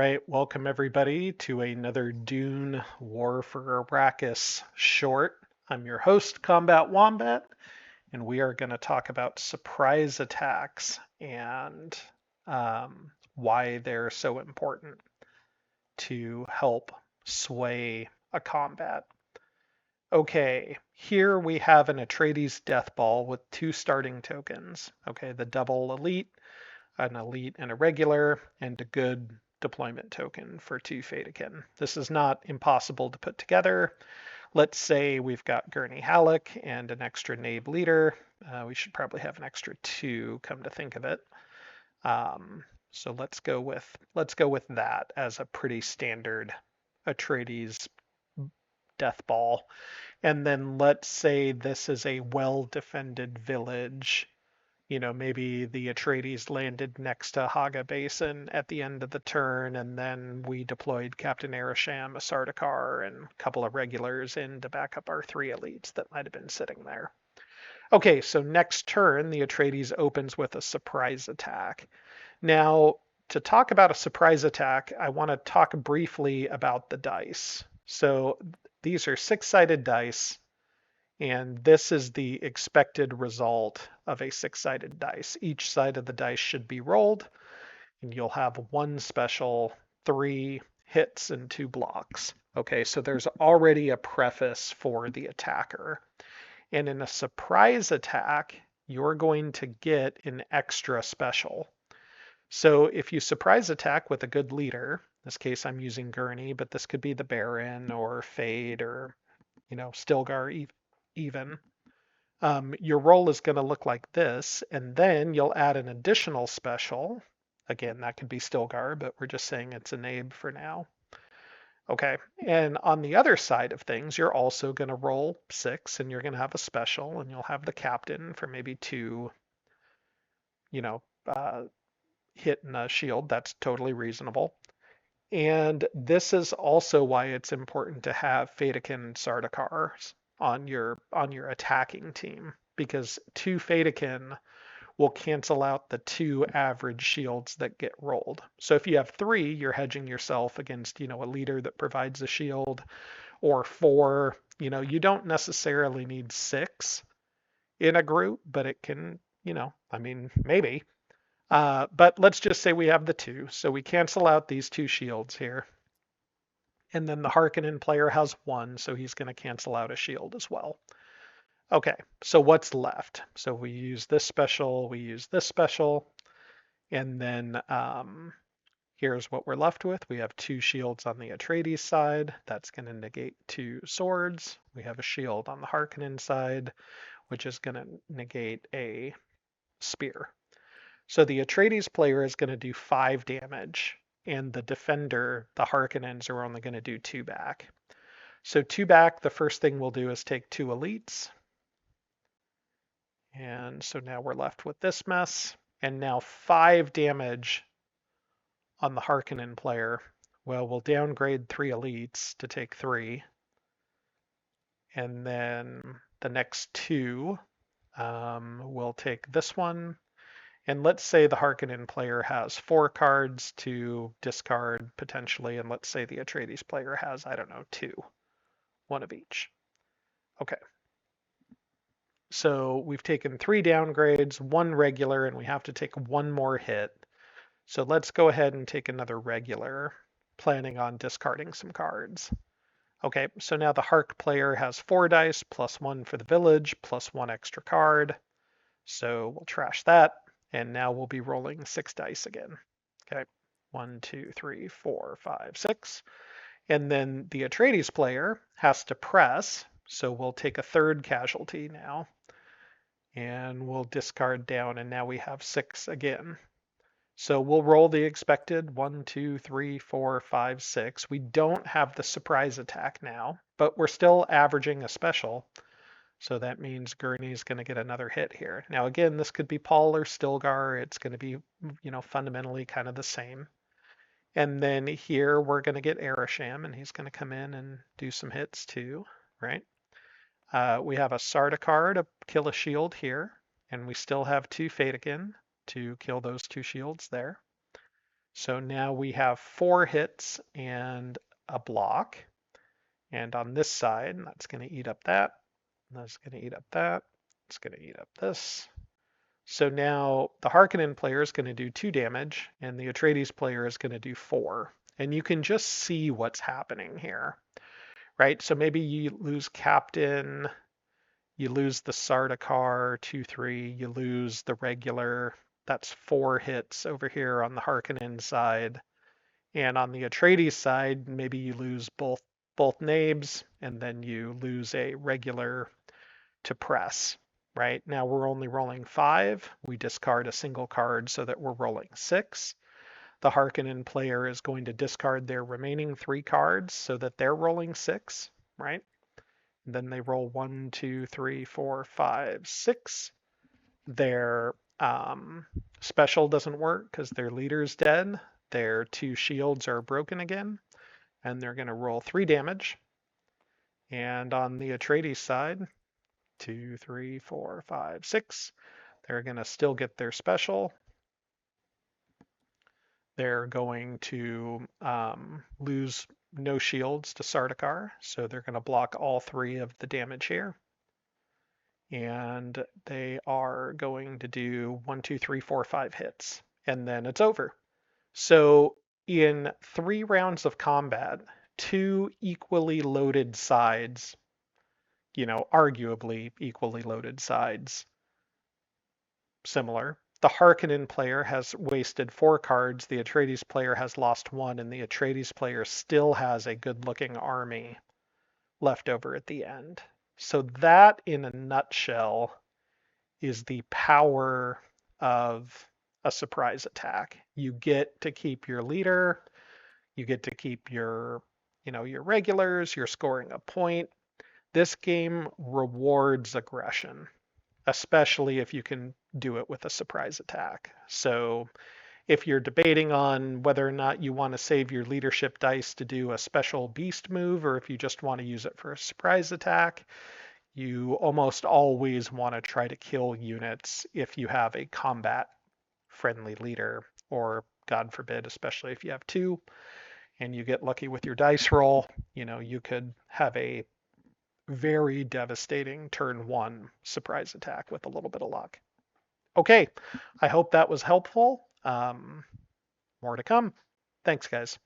right, welcome everybody to another Dune War for Arrakis short. I'm your host, Combat Wombat, and we are going to talk about surprise attacks and why they're so important to help sway a combat. Okay, here we have an Atreides Death Ball with two starting tokens. Okay, the double elite, an elite and a regular, and a good deployment token for two Fatakin. This is not impossible to put together. Let's say we've got Gurney Halleck and an extra Nabe leader. We should probably have an extra two, come to think of it. So let's go with that as a pretty standard Atreides death ball. And then let's say this is a well-defended village. Maybe the Atreides landed next to Haga Basin at the end of the turn, and then we deployed Captain Arasham, a Sardaukar, and a couple of regulars in to back up our three elites that might have been sitting there. Okay, so next turn, the Atreides opens with a surprise attack. Now, to talk about a surprise attack, I want to talk briefly about the dice. So these are six-sided dice. And this is the expected result of a six-sided dice. Each side of the dice should be rolled, and you'll have one special, three hits, and two blocks. Okay, so there's already a preface for the attacker. And in a surprise attack, you're going to get an extra special. So if you surprise attack with a good leader, in this case I'm using Gurney, but this could be the Baron or Fade or, Stilgar even. Your roll is going to look like this, and then you'll add an additional special. Again, that could be Stilgar, but we're just saying it's a Nabe for now. Okay, and on the other side of things, you're also going to roll six, and you're going to have a special, and you'll have the captain for maybe two, you know, uh, hit and a shield. That's totally reasonable. And this is also why it's important to have Fatakin Sardaukars on your attacking team, because two Fatakin will cancel out the two average shields that get rolled. So if you have three, you're hedging yourself against, a leader that provides a shield, or four. You don't necessarily need six in a group, but it can, maybe. But let's just say we have the two. So we cancel out these two shields here. And then the Harkonnen player has one, so he's going to cancel out a shield as well. Okay, so what's left? So we use this special, we use this special, and then here's what we're left with. We have two shields on the Atreides side. That's going to negate two swords. We have a shield on the Harkonnen side, which is going to negate a spear. So the Atreides player is going to do 5 damage, and the defender, the Harkonnens, are only going to do 2 back. So 2 back, the first thing we'll do is take 2 elites. And so now we're left with this mess. And now 5 damage on the Harkonnen player. Well, we'll downgrade 3 elites to take 3. And then the next 2, we'll take this one. And let's say the Harkonnen player has 4 cards to discard potentially, and let's say the Atreides player has, I don't know, 2, one of each. Okay. So we've taken 3 downgrades, 1 regular, and we have to take 1 more hit. So let's go ahead and take another regular, planning on discarding some cards. Okay, so now the Hark player has 4 dice, plus 1 for the village, plus 1 extra card. So we'll trash that. And now we'll be rolling 6 dice again. Okay, 1, 2, 3, 4, 5, 6. And then the Atreides player has to press, so we'll take a 3rd casualty now. And we'll discard down, and now we have 6 again. So we'll roll the expected 1, 2, 3, 4, 5, 6. We don't have the surprise attack now, but we're still averaging a special. So that means Gurney's going to get another hit here. Now, again, this could be Paul or Stilgar. It's going to be, fundamentally kind of the same. And then here we're going to get Arasham, and he's going to come in and do some hits too, right? We have a Sardaukar to kill a shield here, and we still have 2 Fatakin to kill those 2 shields there. So now we have 4 hits and a block. And on this side, that's going to eat up that. That's going to eat up that. It's going to eat up this. So now the Harkonnen player is going to do 2 damage, and the Atreides player is going to do 4. And you can just see what's happening here, right? So maybe you lose Captain, you lose the Sardaukar, 2, 3, you lose the regular. That's 4 hits over here on the Harkonnen side. And on the Atreides side, maybe you lose both nabes, and then you lose a regular to press. Right now we're only rolling 5. We discard a single card so that we're rolling 6. The Harkonnen player is going to discard their remaining 3 cards so that they're rolling 6. Right. And then they roll 1, 2, 3, 4, 5, 6. Their special doesn't work because their leader's dead. Their 2 shields are broken again, and they're going to roll 3 damage. And on the Atreides side, 2, 3, 4, 5, 6, they're going to still get their special. They're going to lose no shields to Sardaukar, so they're going to block all 3 of the damage here. And they are going to do 1, 2, 3, 4, 5 hits, and then it's over. So in 3 rounds of combat, 2 equally loaded sides, arguably equally loaded sides, similar. The Harkonnen player has wasted 4 cards, the Atreides player has lost 1, and the Atreides player still has a good-looking army left over at the end. So that, in a nutshell, is the power of a surprise attack. You get to keep your leader, you get to keep your regulars, you're scoring a point. This game rewards aggression, especially if you can do it with a surprise attack. So if you're debating on whether or not you want to save your leadership dice to do a special beast move, or if you just want to use it for a surprise attack, you almost always want to try to kill units if you have a combat friendly leader, or God forbid, especially if you have 2 and you get lucky with your dice roll, you could have a very devastating turn 1 surprise attack with a little bit of luck. Okay, I hope that was helpful. More to come. Thanks, guys.